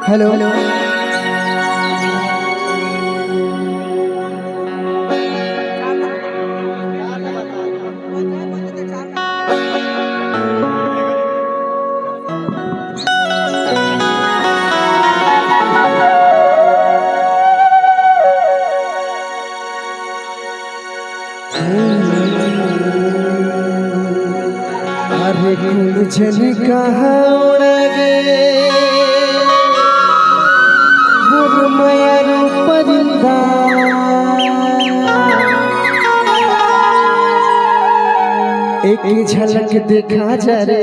Hello अरे कुछ कहा परिंदा एक झलक दिखा जा रे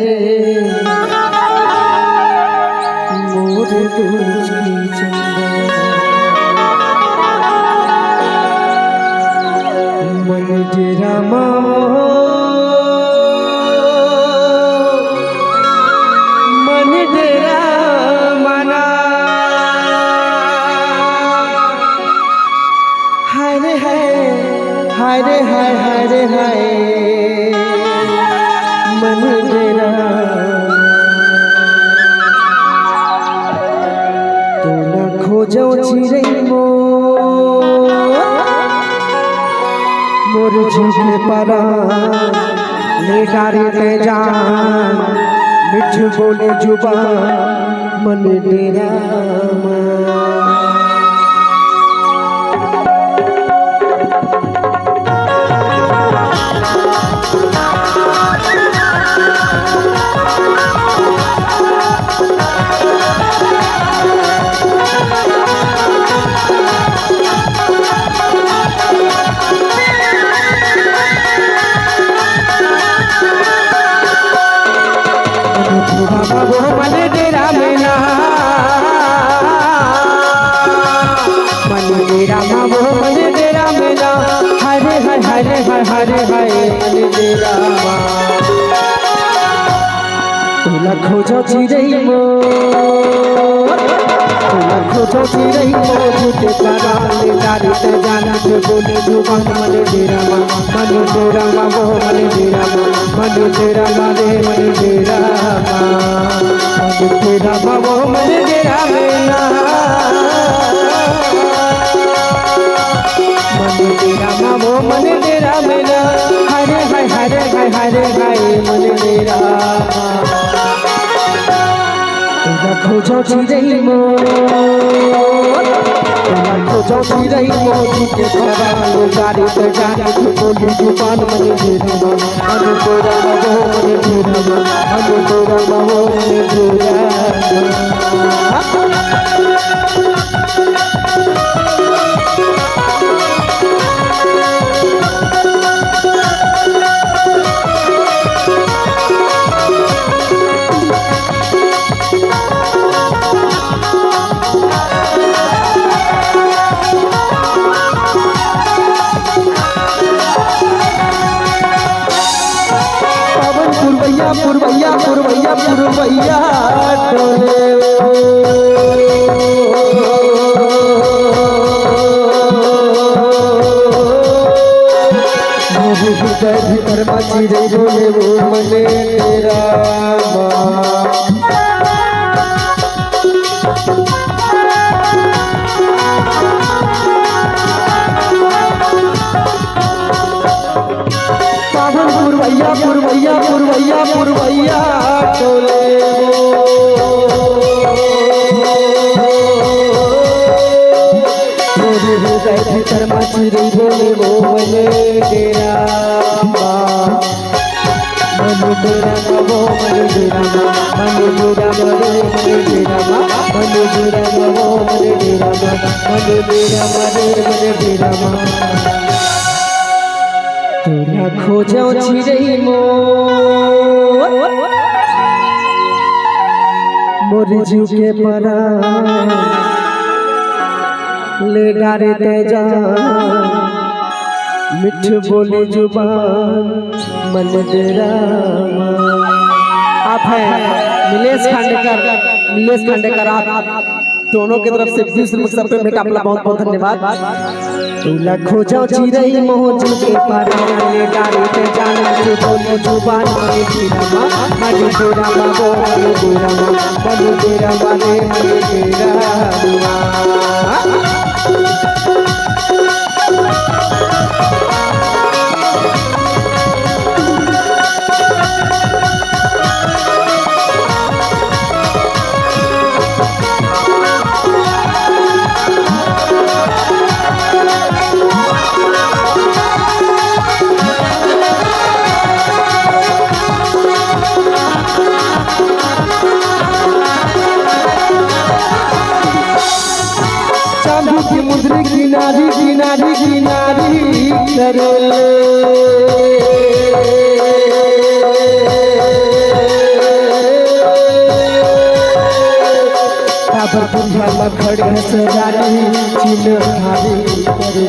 मोर दूज की चंदा मन डेरा मन डेरा माना हाय रे हाय रे हाय हाय रे हाय मन डेरा तोला खोजो चिरई मोर झुके परा ले डारे ते जान मिठ बोले जुबान मन डेरा मन डेरा मेला मन डेरा मावो मन डेरा मेला हरे हरे हरे हरे हरे मन डेरा तोला खोजो चिरई तोला खोजो चिरई झूठे परा ले डारी ते जाना के बोले जुबान मन डेरा मावो मन डेरा मारे मन डेरा तेरा बाबो मन डेरा मेला मन डेरा बाबो मन डेरा मेला हरे हाय हरे हाय हरे हाय मन डेरा तोला खोजो चिरई तोला खोजो चिरई झूठे परा लो गाड़ी पे जाने के बोली जुबान मन डेरा मन डेरा बाबो मन डेरा मन डेरा बाबो मन डेरा पुरवैया पुरवैया पुरवैया टोले हृदय भीतर मची रे रोले वो मने तेरा पुरवैया पुरवैया पुरवैया पुरवैया टोले मेरे हृदय भीतर मची रही बोले वो मने डेरा मन डेरा वो मन डेरा मन डेरा मन डेरा मन डेरा वो मन डेरा मन डेरा मन डेरा तोला खोजो चिरई मोर झुके परा ले डारे ते जान मिठ बोले जुबान मन डेरा आप हैं नीलेश खांडेकर आप दोनों की तरफ से 20 रुपए सब पे बेटा अपना बहुत बहुत धन्यवाद। तुला खोजो चिरई मोज के पाराने डारे पे जाना से बोली जुबान में जीरा मनु तेरा बाबो मनु तेरा वाले मनु तेरा मुद्री किनारी किनारी किनारी करे काबर पुंजा खड़े सजारी चिन्हारी करे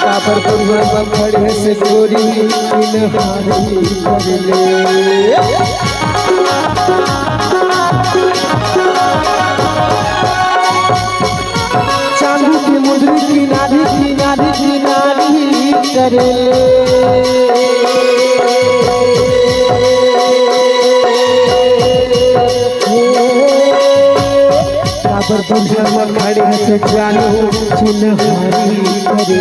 काबर पुंजा खड़े से गोरी चिन्हारी करे मुद्री किनारी किनारी किनारी करे काबर पुंजा खड़े से जानू चिन्हारी करे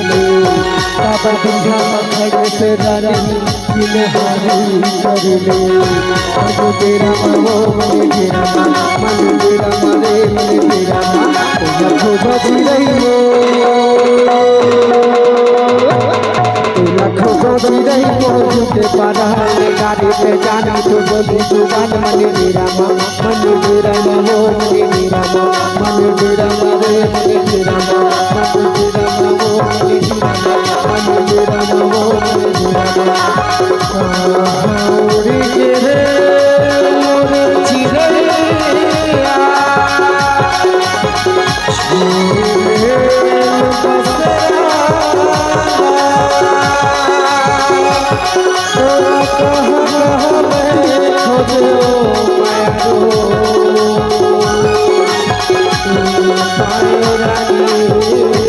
काबर पुंजा खड़े से रानी चिन्हारी करे मनु तेरा मनो मनु तेरा मनु तेरा मने मनु तेरा तुला खोजो चिरई मोज के पाराने डारे पे जाना तो बोली जुबान मनु तेरा मनु तेरा मनो मनु तेरा मनु तेरा मने मनु तेरा मनु तेरा मनो मनु तेरा मनु तेरा मनो उड़ी के रे मोर चिरैया रानी